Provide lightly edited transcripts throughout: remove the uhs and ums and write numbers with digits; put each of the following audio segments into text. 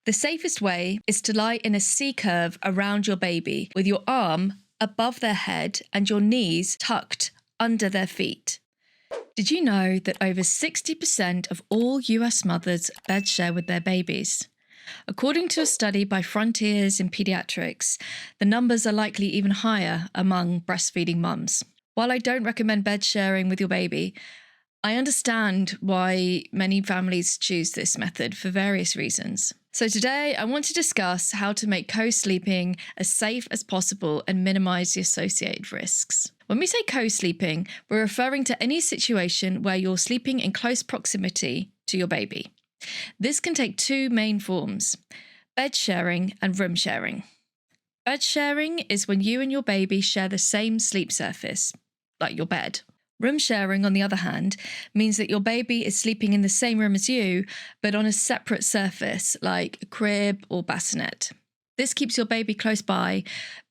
The safest way is to lie in a C curve around your baby with your arm above their head and your knees tucked under their feet. Did you know that over 60% of all US mothers bedshare with their babies? According to a study by Frontiers in Pediatrics, the numbers are likely even higher among breastfeeding mums. While I don't recommend bed sharing with your baby, I understand why many families choose this method for various reasons. So today, I want to discuss how to make co-sleeping as safe as possible and minimize the associated risks. When we say co-sleeping, we're referring to any situation where you're sleeping in close proximity to your baby. This can take two main forms: bed sharing and room sharing. Bed sharing is when you and your baby share the same sleep surface, like your bed. Room sharing, on the other hand, means that your baby is sleeping in the same room as you, but on a separate surface, like a crib or bassinet. This keeps your baby close by,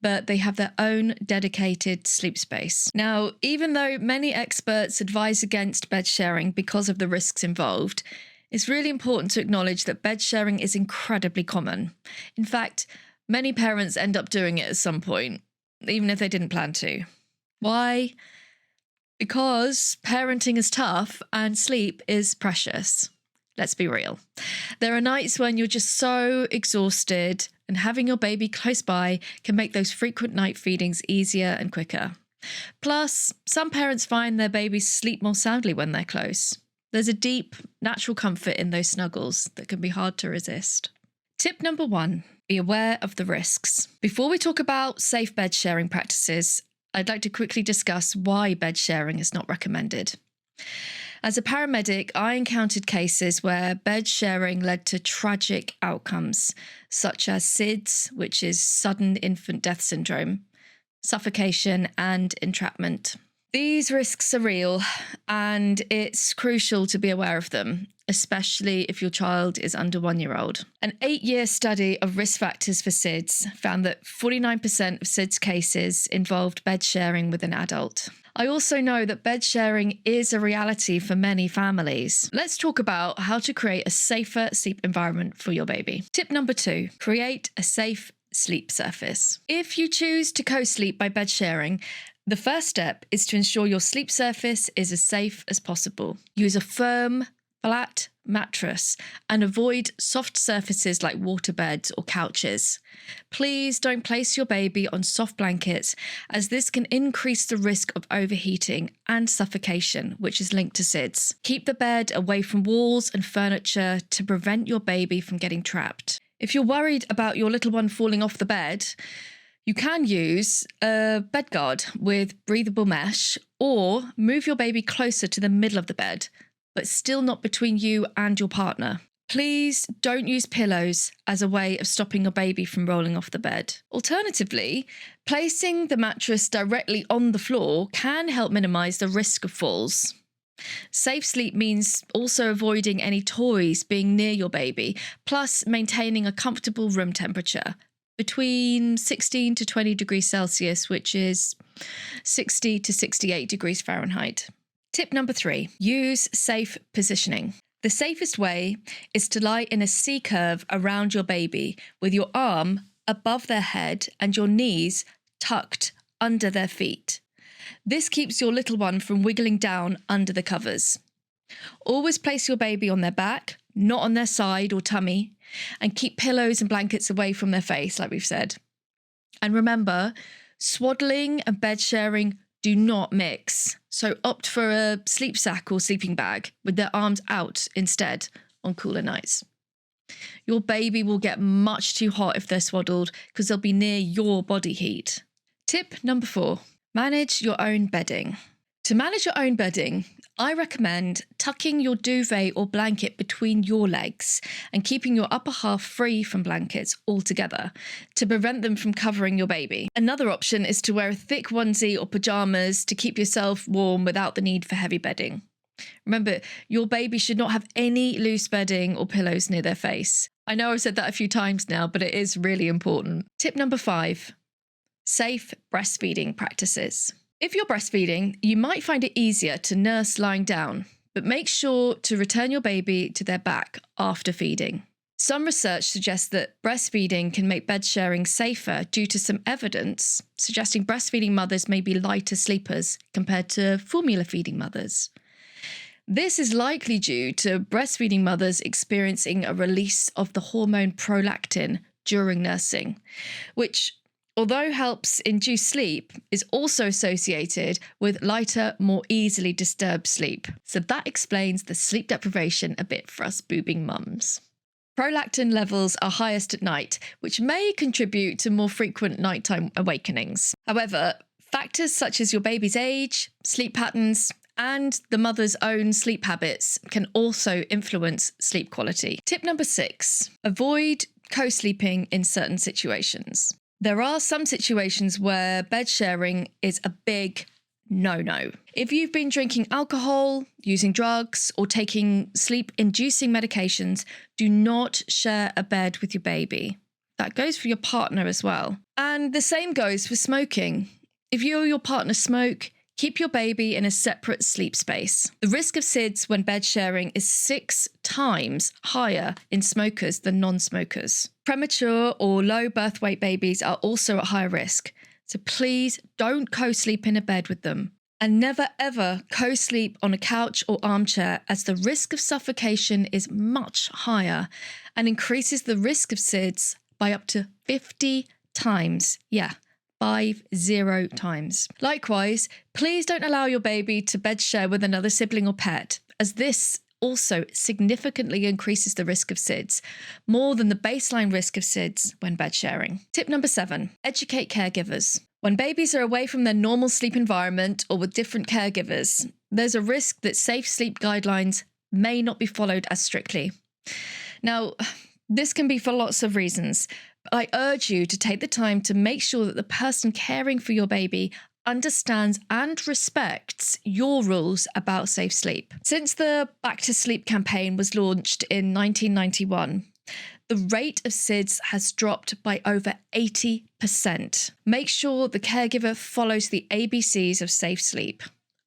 but they have their own dedicated sleep space. Now, even though many experts advise against bed sharing because of the risks involved, it's really important to acknowledge that bed sharing is incredibly common. In fact, many parents end up doing it at some point, even if they didn't plan to. Why? Because parenting is tough and sleep is precious. Let's be real. There are nights when you're just so exhausted, and having your baby close by can make those frequent night feedings easier and quicker. Plus, some parents find their babies sleep more soundly when they're close. There's a deep, natural comfort in those snuggles that can be hard to resist. Tip number 1, be aware of the risks. Before we talk about safe bed sharing practices, I'd like to quickly discuss why bed sharing is not recommended. As a paramedic, I encountered cases where bed sharing led to tragic outcomes, such as SIDS, which is sudden infant death syndrome, suffocation, and entrapment. These risks are real, and it's crucial to be aware of them, especially if your child is under 1 year old. An 8-year study of risk factors for SIDS found that 49% of SIDS cases involved bed sharing with an adult. I also know that bed sharing is a reality for many families. Let's talk about how to create a safer sleep environment for your baby. Tip number 2, create a safe sleep surface. If you choose to co-sleep by bed sharing, the first step is to ensure your sleep surface is as safe as possible. Use a firm, flat mattress and avoid soft surfaces like waterbeds or couches. Please don't place your baby on soft blankets, as this can increase the risk of overheating and suffocation, which is linked to SIDS. Keep the bed away from walls and furniture to prevent your baby from getting trapped. If you're worried about your little one falling off the bed, you can use a bed guard with breathable mesh, or move your baby closer to the middle of the bed, but still not between you and your partner. Please don't use pillows as a way of stopping your baby from rolling off the bed. Alternatively, placing the mattress directly on the floor can help minimize the risk of falls. Safe sleep means also avoiding any toys being near your baby, plus maintaining a comfortable room temperature between 16 to 20 degrees Celsius, which is 60 to 68 degrees Fahrenheit. Tip number 3, use safe positioning. The safest way is to lie in a C curve around your baby with your arm above their head and your knees tucked under their feet. This keeps your little one from wiggling down under the covers. Always place your baby on their back, not on their side or tummy, and keep pillows and blankets away from their face, like we've said. And remember, swaddling and bed sharing do not mix, so opt for a sleep sack or sleeping bag with their arms out instead on cooler nights. Your baby will get much too hot if they're swaddled because they'll be near your body heat. Tip number 4, manage your own bedding. To manage your own bedding, I recommend tucking your duvet or blanket between your legs and keeping your upper half free from blankets altogether to prevent them from covering your baby. Another option is to wear a thick onesie or pajamas to keep yourself warm without the need for heavy bedding. Remember, your baby should not have any loose bedding or pillows near their face. I know I've said that a few times now, but it is really important. Tip number 5, safe breastfeeding practices. If you're breastfeeding, you might find it easier to nurse lying down, but make sure to return your baby to their back after feeding. Some research suggests that breastfeeding can make bed sharing safer due to some evidence suggesting breastfeeding mothers may be lighter sleepers compared to formula feeding mothers. This is likely due to breastfeeding mothers experiencing a release of the hormone prolactin during nursing, which, although helps induce sleep, is also associated with lighter, more easily disturbed sleep. So that explains the sleep deprivation a bit for us boobing mums. Prolactin levels are highest at night, which may contribute to more frequent nighttime awakenings. However, factors such as your baby's age, sleep patterns, and the mother's own sleep habits can also influence sleep quality. Tip number 6, avoid co-sleeping in certain situations. There are some situations where bed sharing is a big no-no. If you've been drinking alcohol, using drugs, or taking sleep-inducing medications, do not share a bed with your baby. That goes for your partner as well. And the same goes for smoking. If you or your partner smoke, keep your baby in a separate sleep space. The risk of SIDS when bed sharing is 6 times higher in smokers than non-smokers. Premature or low birth weight babies are also at higher risk. So please don't co-sleep in a bed with them. And never ever co-sleep on a couch or armchair, as the risk of suffocation is much higher and increases the risk of SIDS by up to 50 times. Yeah, 50 times. Likewise, please don't allow your baby to bed share with another sibling or pet, as this also significantly increases the risk of SIDS, more than the baseline risk of SIDS when bed sharing. Tip number 7, educate caregivers. When babies are away from their normal sleep environment or with different caregivers, there's a risk that safe sleep guidelines may not be followed as strictly. Now, this can be for lots of reasons, but I urge you to take the time to make sure that the person caring for your baby understands and respects your rules about safe sleep. Since the Back to Sleep campaign was launched in 1991, the rate of SIDS has dropped by over 80%. Make sure the caregiver follows the ABCs of safe sleep.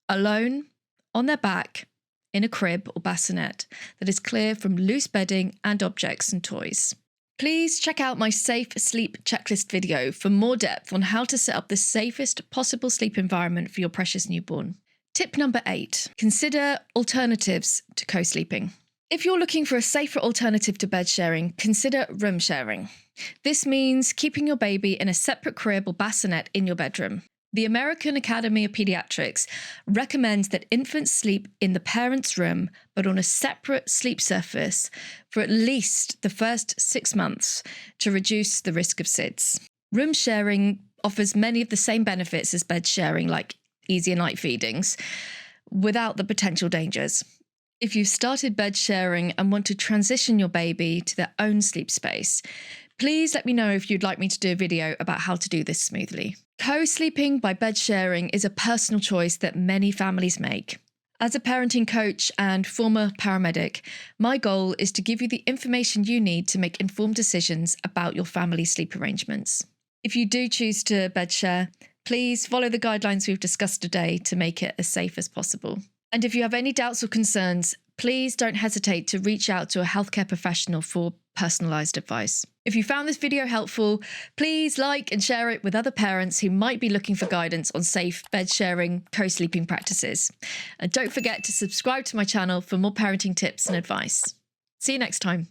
Alone, on their back, in a crib or bassinet that is clear from loose bedding and objects and toys. Please check out my safe sleep checklist video for more depth on how to set up the safest possible sleep environment for your precious newborn. Tip number 8, consider alternatives to co-sleeping. If you're looking for a safer alternative to bed sharing, consider room sharing. This means keeping your baby in a separate crib or bassinet in your bedroom. The American Academy of Pediatrics recommends that infants sleep in the parent's room, but on a separate sleep surface for at least the first 6 months to reduce the risk of SIDS. Room sharing offers many of the same benefits as bed sharing, like easier night feedings, without the potential dangers. If you've started bed sharing and want to transition your baby to their own sleep space, please let me know if you'd like me to do a video about how to do this smoothly. Co-sleeping by bed sharing is a personal choice that many families make. As a parenting coach and former paramedic, my goal is to give you the information you need to make informed decisions about your family sleep arrangements. If you do choose to bed share, please follow the guidelines we've discussed today to make it as safe as possible. And if you have any doubts or concerns, please don't hesitate to reach out to a healthcare professional for personalised advice. If you found this video helpful, please like and share it with other parents who might be looking for guidance on safe bed sharing, co-sleeping practices. And don't forget to subscribe to my channel for more parenting tips and advice. See you next time.